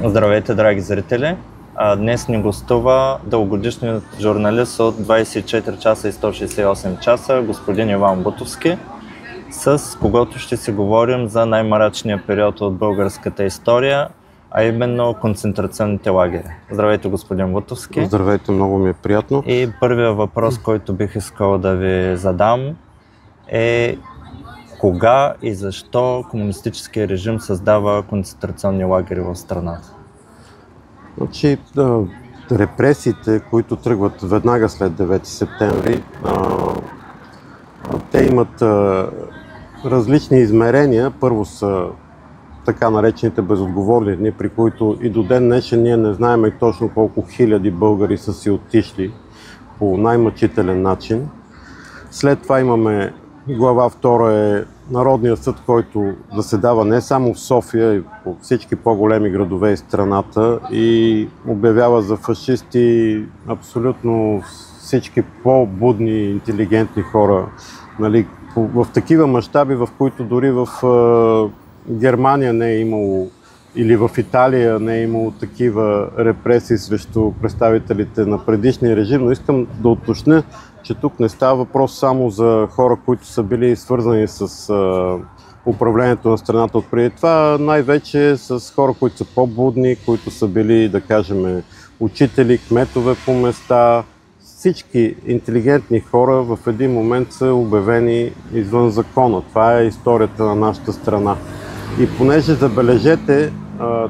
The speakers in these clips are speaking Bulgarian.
Здравейте, драги зрители! Днес ни гостува дългогодишният журналист от 24 часа и 168 часа, господин Иван Бутовски, с когото ще си говорим за най-мрачния период от българската история, а именно концентрационните лагери. Здравейте, господин Бутовски! Здравейте, много ми е приятно. И първият въпрос, който бих искал да ви задам е: кога и защо комунистическия режим създава концентрационни лагери в страната? Значи, репресиите, които тръгват веднага след 9 септември, те имат различни измерения. Първо са така наречените безотговорни дни, при които и до ден днешен ние не знаем и точно колко хиляди българи са си отишли по най-мъчителен начин. След това имаме глава 2 е Народният съд, който заседава не само в София, и по всички по-големи градове и страната и обявява за фашисти абсолютно всички по-будни, интелигентни хора. Нали, в такива мащаби, в които дори в Германия не е имало или в Италия не е имало такива репресии срещу представителите на предишния режим, но искам да уточня, че тук не става въпрос само за хора, които са били свързани с управлението на страната отпреди това, най-вече с хора, които са по-будни, които са били, да кажем, учители, кметове по места. Всички интелигентни хора в един момент са обявени извън закона. Това е историята на нашата страна. И понеже, забележете,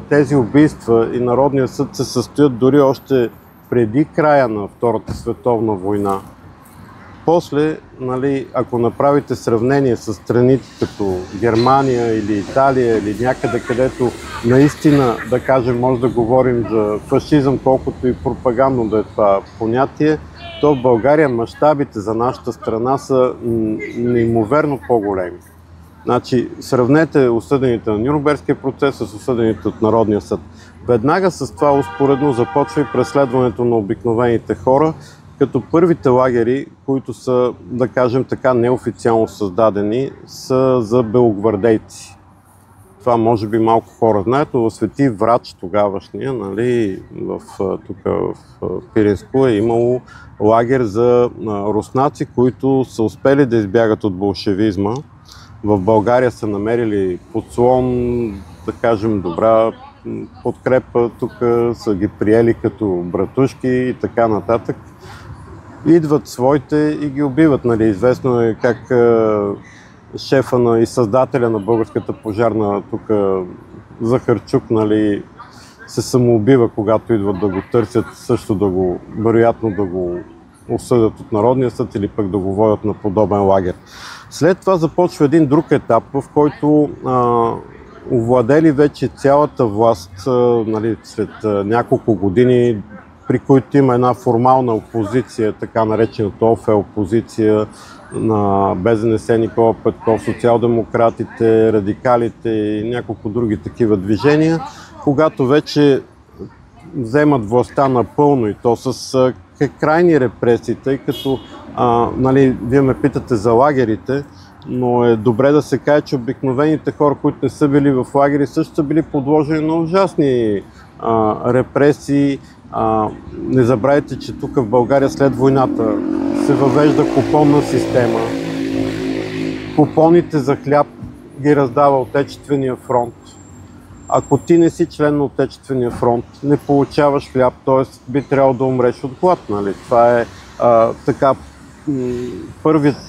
тези убийства и Народният съд се състоят дори още преди края на Втората световна война. После, нали, ако направите сравнение с страните като Германия или Италия или някъде, където наистина, да кажем, може да говорим за фашизъм, колкото и пропагандно да е това понятие, то в България мащабите за нашата страна са неимоверно по-големи. Значи, сравнете осъдените на Нюрнбергския процес с осъдените от Народния съд. Веднага с това успоредно започва и преследването на обикновените хора, като първите лагери, които са, да кажем така, неофициално създадени, са за белогвардейци. Това може би малко хора знаят, но в Свети Врач тогавашния, нали, тук в Пиринско е имало лагер за руснаци, които са успели да избягат от болшевизма. В България са намерили подслон, да кажем, добра подкрепа, тук са ги приели като братушки и така нататък. Идват своите и ги убиват. Нали. Известно е как шефа и създателя на българската пожарна, тук Захарчук, нали, се самоубива, когато идват да го търсят, също вероятно да го осъдят от Народния съд или пък да го водят на подобен лагер. След това започва един друг етап, в който овладели вече цялата власт, нали, след няколко години, при които има една формална опозиция, така наречената ОФ опозиция на БЗНС, Никола Петков, социал-демократите, радикалите и няколко други такива движения, когато вече вземат властта напълно и то с крайни репресии, тъй като нали, вие ме питате за лагерите, но е добре да се каже, че обикновените хора, които не са били в лагери, също са били подложени на ужасни репресии. Не забравяйте, че тук в България след войната се въвежда купонна система. Купоните за хляб ги раздава Отечествения фронт. Ако ти не си член на Отечествения фронт, не получаваш хляб, т.е. би трябвало да умреш от глад. Нали? Това е така,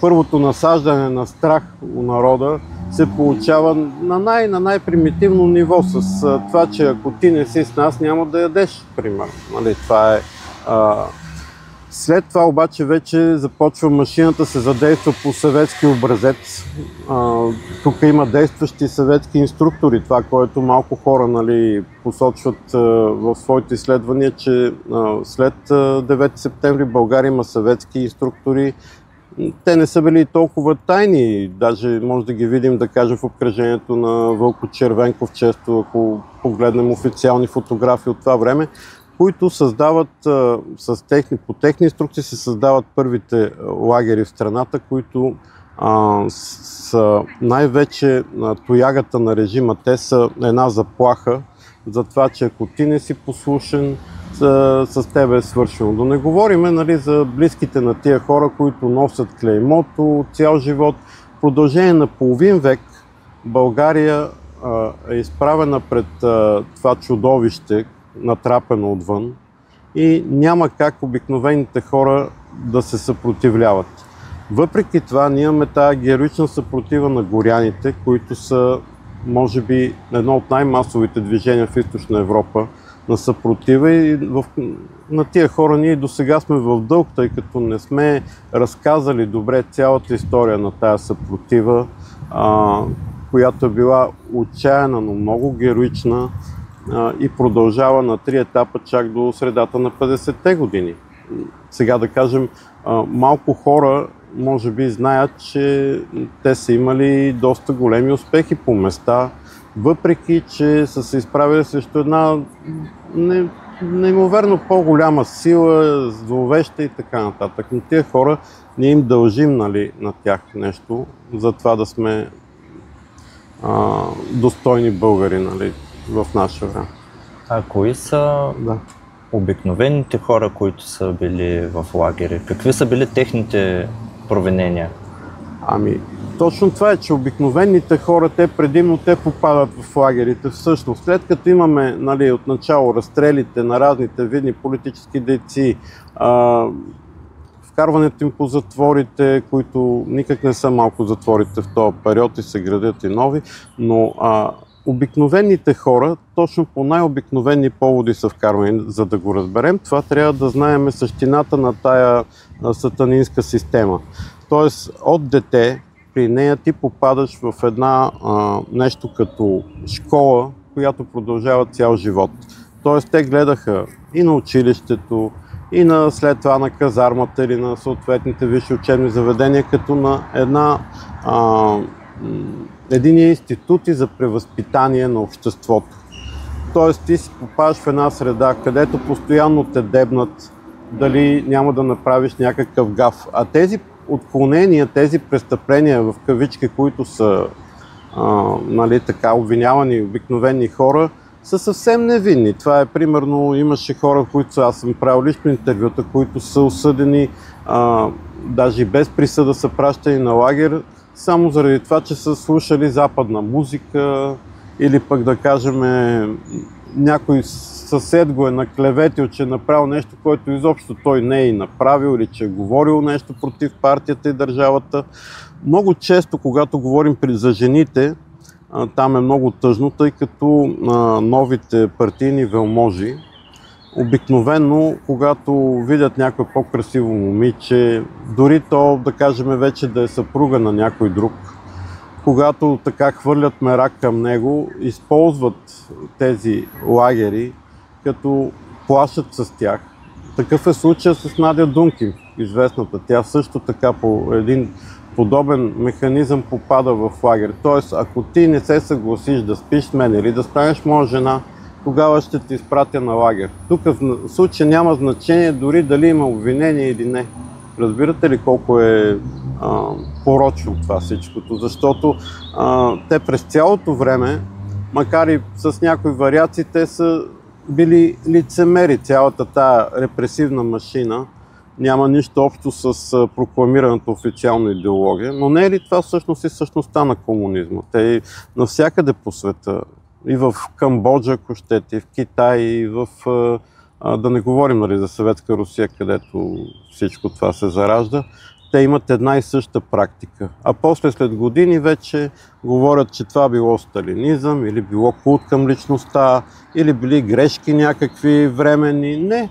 първото насаждане на страх у народа се получава на най-примитивно ниво, с това, че ако ти не си с нас, няма да ядеш, примерно. Нали? Това е. След това обаче вече започва машината се задейства по съветски образец. Тук има действащи съветски инструктори, това, което малко хора, нали, посочват в своите изследвания, че след 9 септември в България има съветски инструктори. Те не са били толкова тайни, даже може да ги видим, да кажем, в обкръжението на Вълко Червенков, често ако погледнем официални фотографии от това време, които създават, по техни инструкции се създават първите лагери в страната, които са най-вече тоягата на режима. Те са една заплаха за това, че ако ти не си послушен, с тебе е свършено. Да не говорим, нали, за близките на тия хора, които носят клеймото цял живот. В продължение на половин век България е изправена пред това чудовище, натрапено отвън, и няма как обикновените хора да се съпротивляват. Въпреки това, ние имаме тази героична съпротива на горяните, които са, може би, едно от най-масовите движения в Източна Европа на съпротива, и на тия хора ние до сега сме в дълг, тъй като не сме разказали добре цялата история на тая съпротива, която е била отчаяна, но много героична, и продължава на 3 етапа чак до средата на 50-те години. Сега да кажем, малко хора може би знаят, че те са имали доста големи успехи по места, въпреки че са се изправили срещу една неимоверно по-голяма сила, зловеща и така нататък. Но тия хора ние им дължим, нали, на тях нещо, за това да сме достойни българи, нали, в наше време. А кои са обикновените хора, които са били в лагери? Какви са били техните провинения? Ами, точно това е, че обикновените хора, предимно попадат в лагерите. Всъщност, след като имаме, нали, отначало разстрелите на разните видни политически дейци, вкарването им по затворите, които никак не са малко затворите в този период и се градят и нови, но обикновените хора, точно по най-обикновени поводи са вкарвани. За да го разберем, това трябва да знаем същината на тая сатанинска система. Тоест, от дете при нея ти попадаш в една нещо като школа, която продължава цял живот. Тоест, те гледаха и на училището, и след това на казармата или на съответните висши учебни заведения, като на един институт за превъзпитание на обществото. Тоест, ти си попадаш в една среда, където постоянно те дебнат, дали няма да направиш някакъв гаф. А тези отклонения, тези престъпления в кавички, които са нали, така обвинявани обикновени хора, са съвсем невинни. Това е примерно, имаше хора, които аз съм правил лично интервюта, които са осъдени, даже и без присъда са пращани на лагер, само заради това, че са слушали западна музика, или пък да кажем някой съсед го е наклеветил, че е направил нещо, което изобщо той не е направил, или че е говорил нещо против партията и държавата. Много често, когато говорим за жените, там е много тъжно, тъй като новите партийни велможи обикновено, когато видят някое по-красиво момиче, дори то, да кажем, вече да е съпруга на някой друг, когато така хвърлят мерак към него, използват тези лагери, като плашат с тях. Такъв е случай с Надя Дункин, известната. Тя също така по един подобен механизъм попада в лагер. Тоест, ако ти не се съгласиш да спиш с мен или да станеш моя жена, тогава ще те изпратя на лагер. Тук в случай няма значение дори дали има обвинение или не. Разбирате ли колко е порочно това всичкото? Защото те през цялото време, макар и с някои вариации, те са били лицемери. Цялата тая репресивна машина няма нищо общо с прокламираната официална идеология. Но не е ли това всъщност и същността на комунизма? Те навсякъде по света, и в Камбоджа, ако щете, и в Китай, и в... да не говорим, нали, за Съветска Русия, където всичко това се заражда, те имат една и съща практика. А после след години вече говорят, че това било сталинизъм, или било култ към личността, или били грешки някакви временни. Не,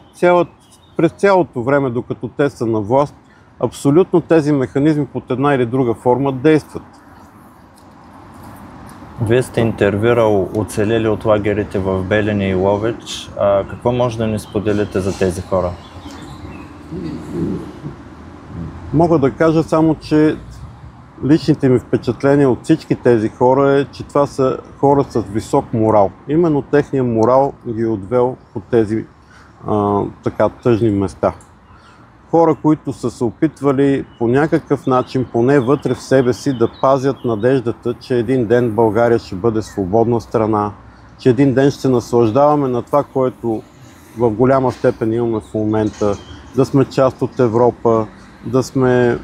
през цялото време, докато те са на власт, абсолютно тези механизми под една или друга форма действат. Вие сте интервюрал оцелели от лагерите в Белене и Ловеч. Какво може да ни споделите за тези хора? Мога да кажа само, че личните ми впечатления от всички тези хора е, че това са хора с висок морал. Именно техният морал ги е отвел от тези така тъжни места. Хора, които са се опитвали по някакъв начин, поне вътре в себе си, да пазят надеждата, че един ден България ще бъде свободна страна, че един ден ще се наслаждаваме на това, което в голяма степен имаме в момента, да сме част от Европа, да сме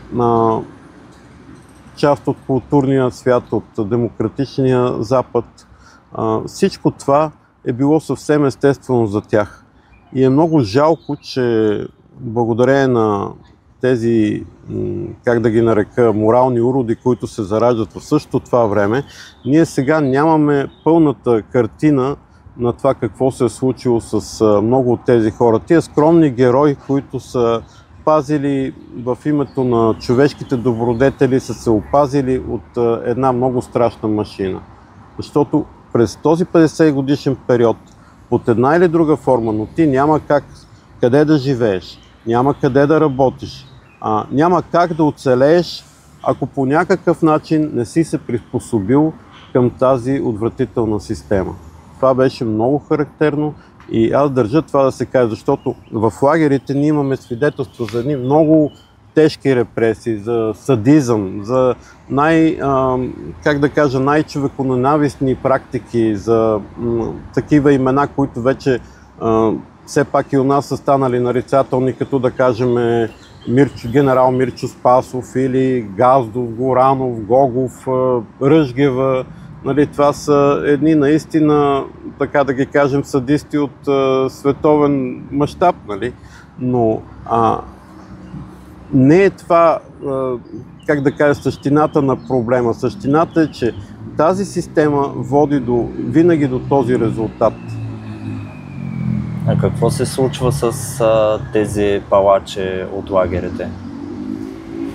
част от културния свят, от демократичния Запад. Всичко това е било съвсем естествено за тях. И е много жалко, че благодарение на тези, как да ги нарека, морални уроди, които се зараждат в същото това време, ние сега нямаме пълната картина на това какво се е случило с много от тези хора. Тия скромни герои, които са пазили в името на човешките добродетели, са се опазили от една много страшна машина. Защото през този 50 годишен период, под една или друга форма, но ти няма къде да живееш, няма къде да работиш, няма как да оцелееш, ако по някакъв начин не си се приспособил към тази отвратителна система. Това беше много характерно и аз държа това да се каже, защото в лагерите ние имаме свидетелство за едни много тежки репресии, за садизъм, за най-човеконенавистни практики, за такива имена, които вече все пак и у нас са станали нарицателни, като да кажем генерал Мирчо Спасов или Газдов, Горанов, Гогов, Ръжгева. Нали, това са едни наистина, така да ги кажем, садисти от световен мащаб, нали? Но не е това, как да кажа, същината на проблема. Същината е, че тази система води винаги до този резултат. А какво се случва с тези палачи от лагерите?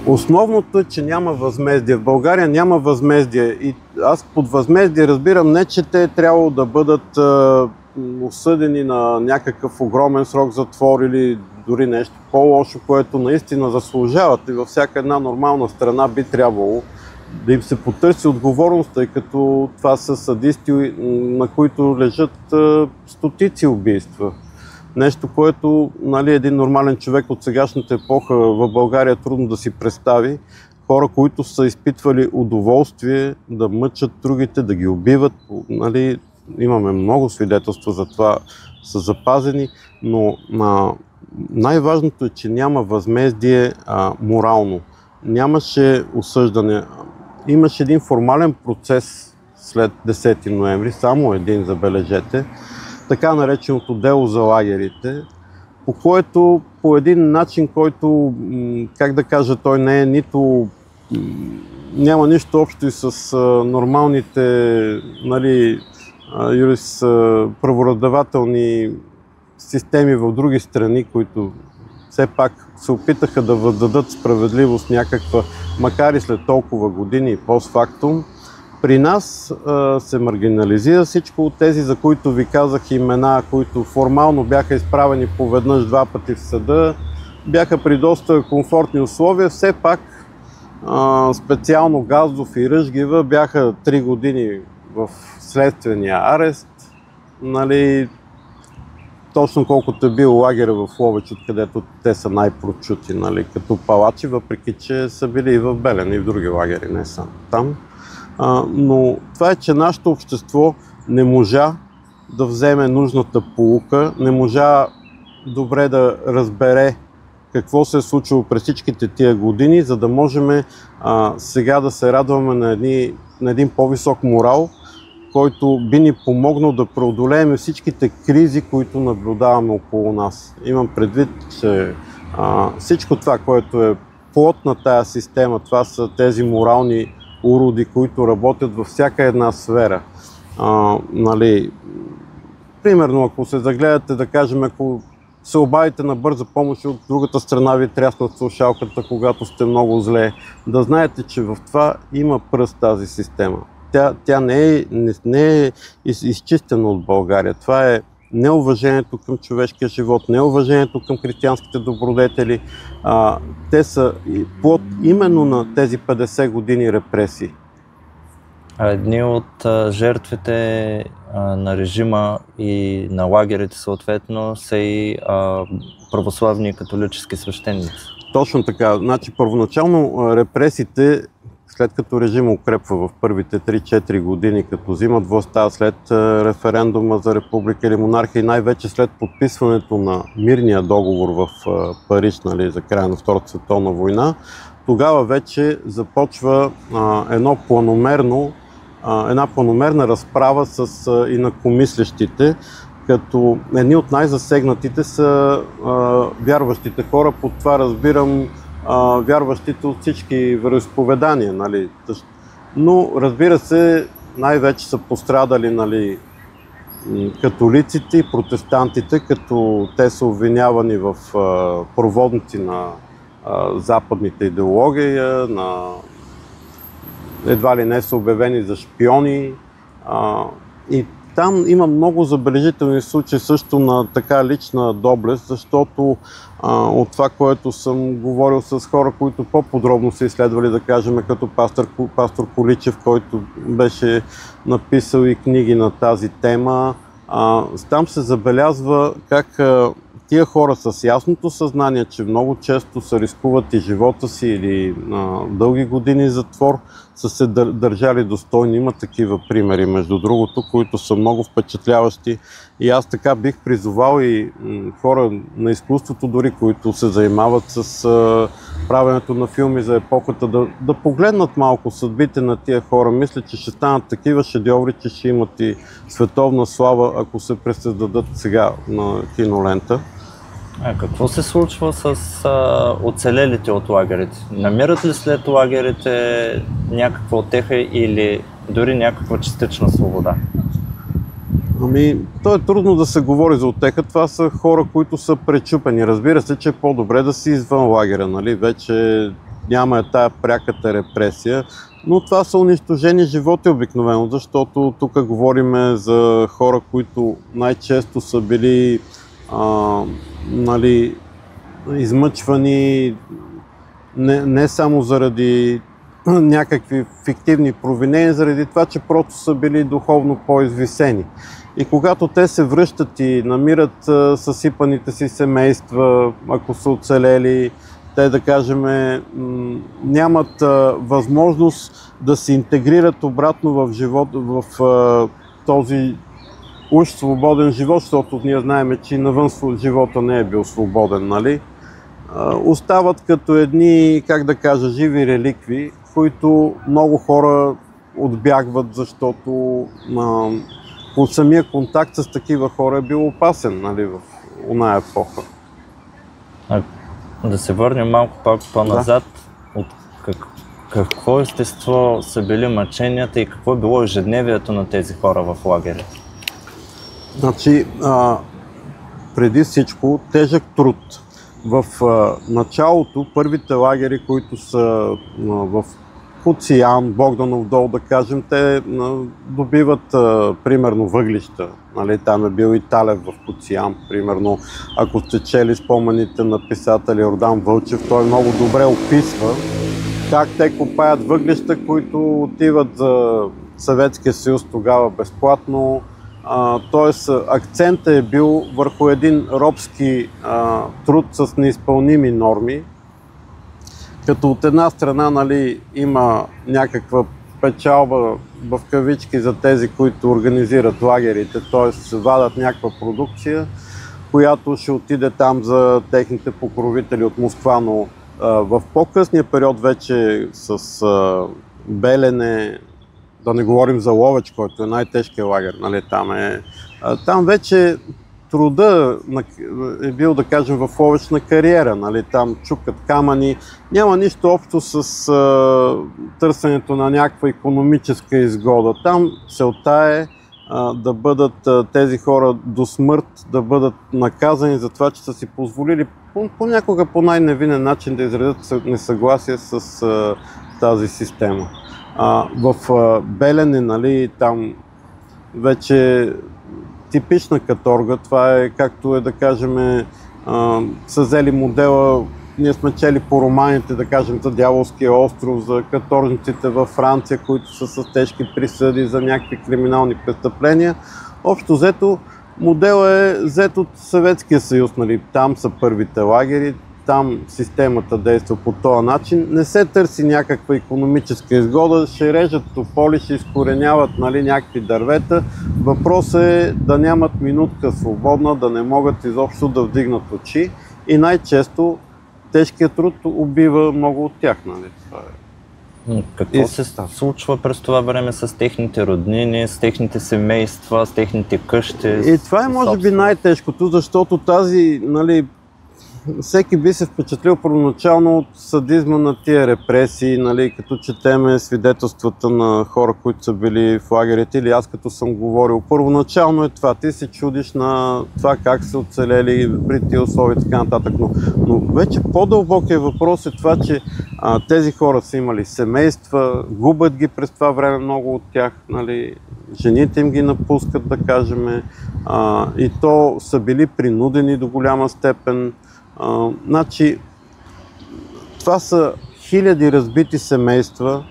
Основното е, че няма възмездие. В България няма възмездие. И аз под възмездие разбирам не, че те трябвало да бъдат осъдени на някакъв огромен срок затвор или дори нещо по-лошо, което наистина заслужават. И във всяка една нормална страна би трябвало да им се потърси отговорност, тъй като това са садисти, на които лежат стотици убийства. Нещо, което, нали, един нормален човек от сегашната епоха в България трудно да си представи. Хора, които са изпитвали удоволствие да мъчат другите, да ги убиват. Нали, имаме много свидетелства за това, са запазени, но най-важното е, че няма възмездие морално. Нямаше осъждане. Имаше един формален процес след 10 ноември, само един, забележете, така нареченото дело за лагерите, по което по един начин, който, как да кажа, той не е няма нищо общо и с нормалните, нали, правораздавателни системи в други страни, които все пак се опитаха да въздадат справедливост някаква, макар и след толкова години и постфактум. При нас се маргинализира всичко от тези, за които ви казах имена, които формално бяха изправени поведнъж два пъти в съда, бяха при доста комфортни условия. Все пак специално Газдов и Ръжгева бяха 3 години в следствения арест. Нали, точно колкото е бил лагера в Ловеч, откъдето те са най-прочути, нали, като палачи, въпреки че са били и в Белене, и в други лагери, не само там. Но това е, че нашето общество не можа да вземе нужната поука, не можа добре да разбере какво се е случило през всичките тия години, за да можем сега да се радваме на един по-висок морал, който би ни помогнал да преодолеем всичките кризи, които наблюдаваме около нас. Имам предвид, че всичко това, което е плод на тая система, това са тези морални уроди, които работят във всяка една сфера. Нали, примерно, ако се загледате, да кажем, ако се обадите на бърза помощ и от другата страна ви тряснат слушалката, когато сте много зле, да знаете, че в това има пръст тази система. Тя не е изчистена от България. Това е неуважението към човешкия живот, неуважението към християнските добродетели. Те са плод именно на тези 50 години репресии. Едни от жертвите на режима и на лагерите съответно са и православни католически свещеници. Точно така. Значи, първоначално репресиите след като режим укрепва в първите 3-4 години, като взимат властта след референдума за република или монархия и най-вече след подписването на мирния договор в Париж, нали, за края на Втората световна война, тогава вече започва една планомерна разправа с инакомислещите, като едни от най-засегнатите са вярващите хора. Под това разбирам вярващите от всички вероизповедания. Нали. Но разбира се, най-вече са пострадали, нали, католиците и протестантите, като те са обвинявани в проводници на западните идеологии, едва ли не са обявени за шпиони. И там има много забележителни случаи също на така лична доблест, защото от това, което съм говорил с хора, които по-подробно са изследвали, да кажем, като пастор Количев, който беше написал и книги на тази тема, там се забелязва как тия хора с ясното съзнание, че много често се рискуват и живота си или дълги години затвор, са се държали достойно. Има такива примери, между другото, които са много впечатляващи. И аз така бих призовал и хора на изкуството, дори които се занимават с правенето на филми за епохата, да погледнат малко съдбите на тия хора. Мисля, че ще станат такива шедьоври, че ще имат и световна слава, ако се пресъздадат сега на кинолента. Какво се случва с оцелелите от лагерите? Намират ли след лагерите някаква утеха или дори някаква частична свобода? То е трудно да се говори за утеха. Това са хора, които са пречупени. Разбира се, че е по-добре да си извън лагера. Нали? Вече няма тая пряката репресия. Но това са унищожени животи обикновено, защото тук говорим за хора, които най-често са били нали, измъчвани не само заради някакви фиктивни провинения, заради това, че просто са били духовно по-извисени. И когато те се връщат и намират съсипаните си семейства, ако са оцелели, те, да кажем, нямат възможност да се интегрират обратно в живот, в този уж свободен живот, защото ние знаем, че и навън живота не е бил свободен, нали? Остават като едни, как да кажа, живи реликви, които много хора отбягват, защото от самия контакт с такива хора е бил опасен, нали, в оная епоха. Да се върнем малко пак по-назад. Да. От какво естество са били мъченията и какво е било ежедневието на тези хора в лагерите? Значи, преди всичко тежък труд. В началото първите лагери, които са в Куциян, Богданов дол, да кажем, те добиват примерно въглища. Нали, там е бил и Талев в Куциян, примерно. Ако сте чели спомените на писателя Йордан Вълчев, той много добре описва как те копаят въглища, които отиват за Съветския съюз тогава безплатно. Тоест акцентът е бил върху един робски труд с неизпълними норми, като от една страна, нали, има някаква печалба в кавички за тези, които организират лагерите, т.е. вадат някаква продукция, която ще отиде там за техните покровители от Москва, но в по-късния период вече с Белене, да не говорим за Ловеч, който е най-тежкият лагер, нали, там вече труда е бил, да кажем, в Ловеч на кариера, нали, там чукат камъни, няма нищо общо с търсенето на някаква икономическа изгода. Там целта е да бъдат тези хора до смърт, да бъдат наказани за това, че са си позволили понякога по най-невинен начин да изразят несъгласие с тази система. В Белене, нали, там вече типична каторга, това е както е, да кажем, са взели модела, ние сме чели по романите, да кажем, за Дяволския остров, за каторжниците във Франция, които са с тежки присъди за някакви криминални престъпления. Общо взето, моделът е взет от Съветския съюз, нали, там са първите лагери, там системата действа по този начин. Не се търси някаква икономическа изгода, ще режат тополи, ще изкореняват, нали, някакви дървета. Въпросът е да нямат минутка свободна, да не могат изобщо да вдигнат очи и най-често тежкият труд убива много от тях. Нали. Това е. Какво се случва през това време с техните роднини, с техните семейства, с техните къщи? И това е може би най-тежкото, защото тази, нали, всеки би се впечатлил първоначално от садизма на тия репресии, нали, като четеме свидетелствата на хора, които са били в лагерите, или аз като съм говорил. Първоначално е това, ти се чудиш на това как са оцелели при тия условия и така нататък. Но вече по-дълбокият въпрос е това, че тези хора са имали семейства, губят ги през това време много от тях, нали, жените им ги напускат, да кажем, и то са били принудени до голяма степен. Значи, това са хиляди разбити семейства,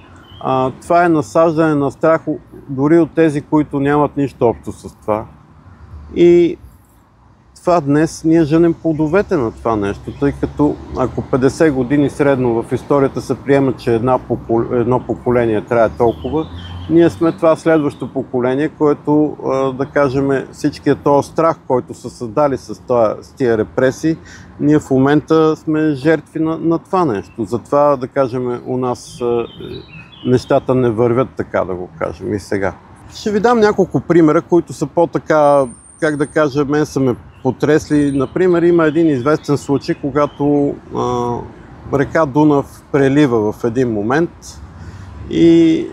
това е насаждане на страх дори от тези, които нямат нищо общо с това. И това днес ние женем плодовете на това нещо, тъй като ако 50 години средно в историята се приема, че едно поколение трае толкова, ние сме това следващо поколение, което, да кажем, всичкият този страх, който са създали с тия репресии, ние в момента сме жертви на това нещо. Затова, да кажем, у нас нещата не вървят, така да го кажем и сега. Ще ви дам няколко примера, които са по-така, как да кажа, мен са ме потресли. Например, има един известен случай, когато река Дунав прелива в един момент и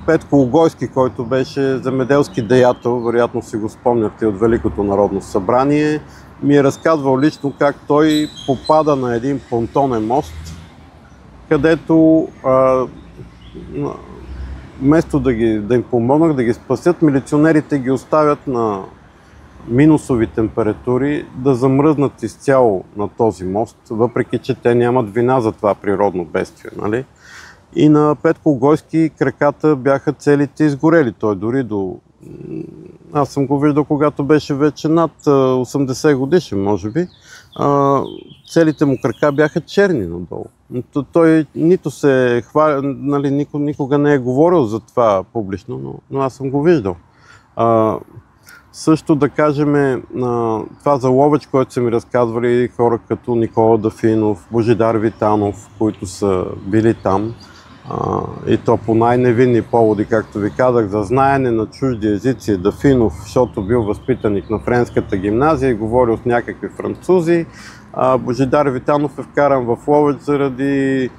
Петко Огойски, който беше земеделски деятел, вероятно си го спомняте от Великото народно събрание, ми е разказвал лично как той попада на един понтонен мост, където вместо да им помогнат, да ги спасят, милиционерите ги оставят на минусови температури да замръзнат изцяло на този мост, въпреки че те нямат вина за това природно бедствие. Нали? И на Петко Огойски краката бяха целите изгорели. Той дори до... Аз съм го виждал, когато беше вече над 80 годишен, може би. Целите му крака бяха черни надолу. Той нито се хваля, нали, никога не е говорил за това публично, но аз съм го виждал. Също да кажем, това за Ловеч, което са ми разказвали хора като Никола Дафинов, Божидар Витанов, които са били там. И то по най-невинни поводи, както ви казах, за знаене на чужди езици. Дафинов, защото бил възпитаник на френската гимназия и говорил с някакви французи. Божидар Витанов е вкаран в Ловеч заради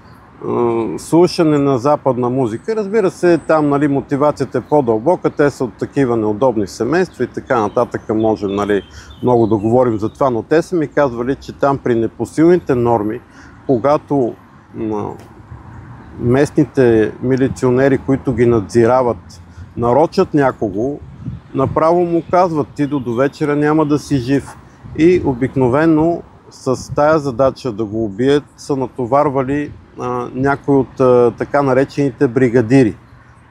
слушане на западна музика. Разбира се, там, нали, мотивацията е по-дълбока, те са от такива неудобни семейства и така нататък, можем, нали, много да говорим за това, но те са ми казвали, че там при непосилните норми, когато местните милиционери, които ги надзирават, нарочат някого, направо му казват: ти до вечера няма да си жив. И обикновено с тая задача да го убият са натоварвали някои от така наречените бригадири.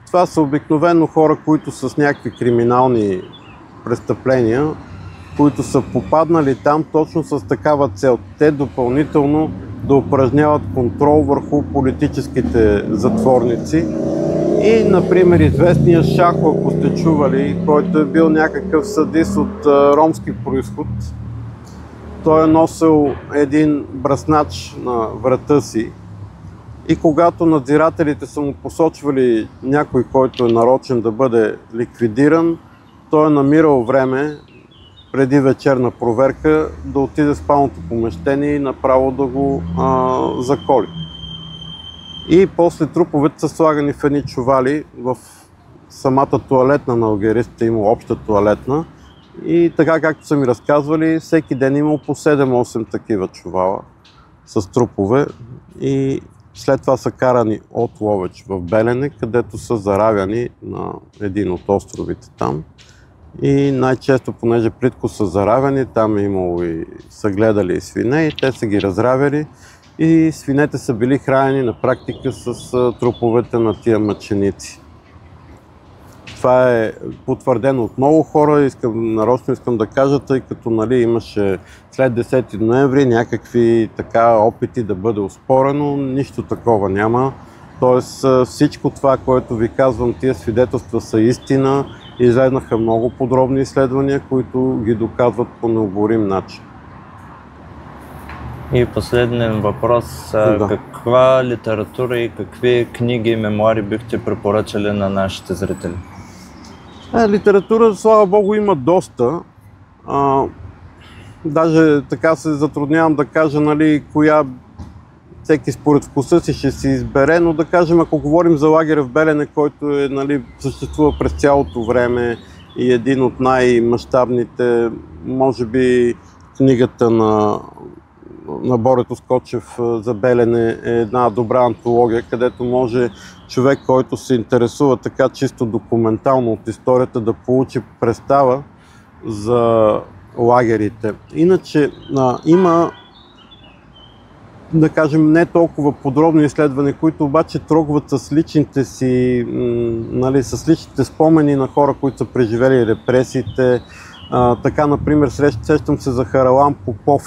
Това са обикновено хора, които са с някакви криминални престъпления, които са попаднали там точно с такава цел. Те допълнително да упражняват контрол върху политическите затворници. И, например, известният Шахо, ако сте чували, който е бил някакъв садист от ромски произход, той е носил един бръснач на врата си и когато надзирателите са му посочвали някой, който е нарочен да бъде ликвидиран, той е намирал време преди вечерна проверка да отиде в спалното помещение и направо да го заколи. И после труповете са слагани в едни чували в самата тоалетна на алгеристите, има обща тоалетна. И така, както са ми разказвали, всеки ден имал по 7-8 такива чувала с трупове и след това са карани от Ловеч в Белене, където са заравяни на един от островите там. И най-често, понеже плитко са заравяни, там е имало и са гледали и свине и те са ги разравяли и свинете са били хранени на практика с труповете на тия мъченици. това е потвърдено от много хора. Нарочно искам да кажа, тъй като имаше след 10 ноември някакви опити да бъде оспорено. Нищо такова няма. Тоест всичко това, което ви казвам, тия свидетелства са истина. Излезнаха много подробни изследвания, които ги доказват по необорим начин. И последен въпрос. Каква литература и какви книги и мемуари бихте препоръчали на нашите зрители? Литература, слава Богу, има доста. Даже така се затруднявам да кажа, коя всеки според вкуса си ще си избере, но да кажем, ако говорим за лагеря в Белене, който съществува през цялото време и един от най-мащабните, може би книгата на Борето Скочев за Белене е една добра антология, където може човек, който се интересува така чисто документално от историята, да получи представа за лагерите. Иначе има, да кажем, не толкова подробни изследвания, които обаче трогват с личните си, с личните спомени на хора, които са преживели репресиите. Така, например, сещам се за Харалан Попов.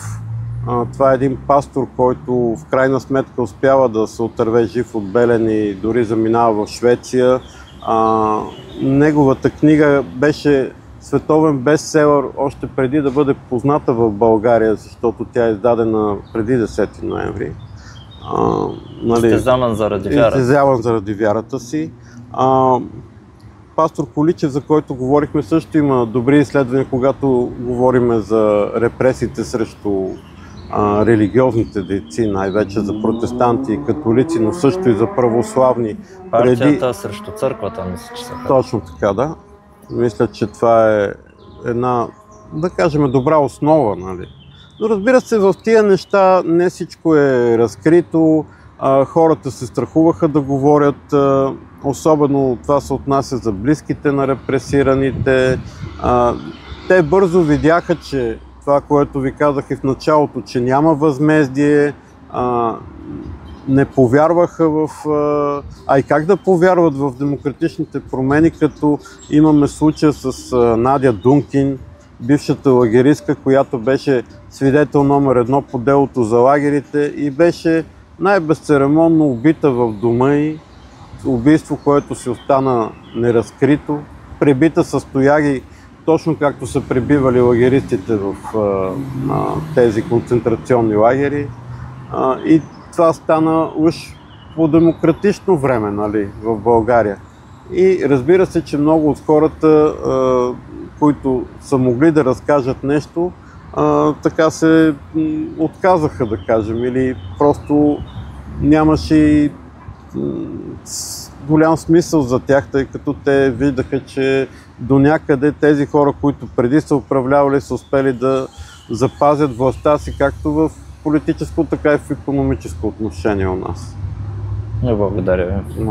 Това е един пастор, който в крайна сметка успява да се отърве жив от Белене и дори заминава в Швеция. Неговата книга беше световен бестселър още преди да бъде позната в България, защото тя е издадена преди 10 ноември. Изтезаван заради вярата. Изтезаван заради вярата си. Пастор Количев, за който говорихме, също има добри изследвания, когато говорим за репресиите срещу религиозните дейци, най-вече за протестанти и католици, но също и за православни. Партията срещу църквата, мисля, че са. Точно така, да. Мисля, че това е една, да кажем, добра основа, Но разбира се, в тия неща не всичко е разкрито, хората се страхуваха да говорят, особено това се отнася за близките на репресираните. Те бързо видяха, че това, което ви казах и в началото, че няма възмездие, не повярваха в... и как да повярват в демократичните промени, като имаме случая с Надя Дункин, бившата лагеристка, която беше свидетел номер 1 по делото за лагерите и беше най-безцеремонно убита в дома ѝ. Убийство, което си остана неразкрито, пребита с тояги, точно както са пребивали лагеристите в тези концентрационни лагери. И това стана уж по демократично време, в България. И разбира се, че много от хората, които са могли да разкажат нещо, така се отказаха, да кажем, или просто нямаше и голям смисъл за тях, тъй като те виждаха, че до някъде тези хора, които преди са управлявали, са успели да запазят властта си, както в политическо, така и в икономическо отношение у нас. Благодаря ви.